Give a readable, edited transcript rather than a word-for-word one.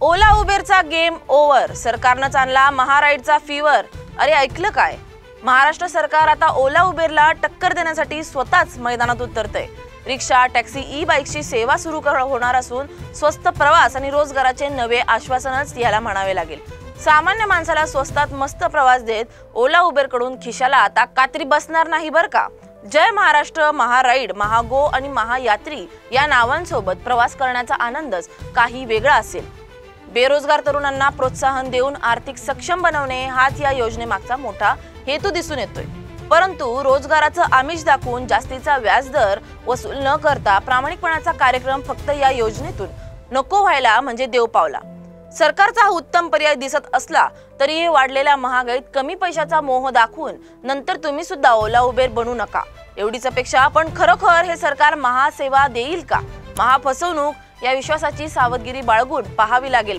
ओला उबेरचा game over, सरकारनंच आणला महाराईडचा fever. अरे ऐकलं काय? महाराष्ट्र सरकार आता ओला उबेरला टक्कर देण्यासाठी स्वतःच मैदानात उतरतंय। रिक्षा, टॅक्सी, ई बाईकची सेवा सुरू होणार असून स्वस्त प्रवास आणि रोजगाराचे नवे आश्वासनच याला म्हणावे लागेल। सामान्य माणसाला स्वस्तात मस्त प्रवास देत ओला उबेरकडून खिशाला आता कात्री बसणार नाही बर का। जय महाराष्ट्र, महाराईड, महागो आणि महायात्री या नावांसोबत प्रवास करण्याचा आनंदच काही वेगळा असेल। बेरोजगार तरुणांना प्रोत्साहन देऊन आर्थिक सक्षम बनवणे हाच या योजनेमागचा मोठा हेतू दिसून येतोय। परंतु रोजगाराचं आमिष दाखवून जास्तीचा व्याजदर वसूल न करता प्रामाणिकपणाचा कार्यक्रम फक्त या योजनेतून नको व्हायला म्हणजे देव पावला। सरकारचा हा उत्तम पर्याय दिसत असला तरी वाढलेल्या महागाईत कमी पैशाचा मोह दाखवून नंतर तुम्ही सुद्धा ओला उबेर बनू नका एवढीच अपेक्षा। पण खरोखर हे सरकार महासेवा देईल का? महाफसवणूक या विश्वासाची सावधगिरी बाळगून पाहावी लागेल।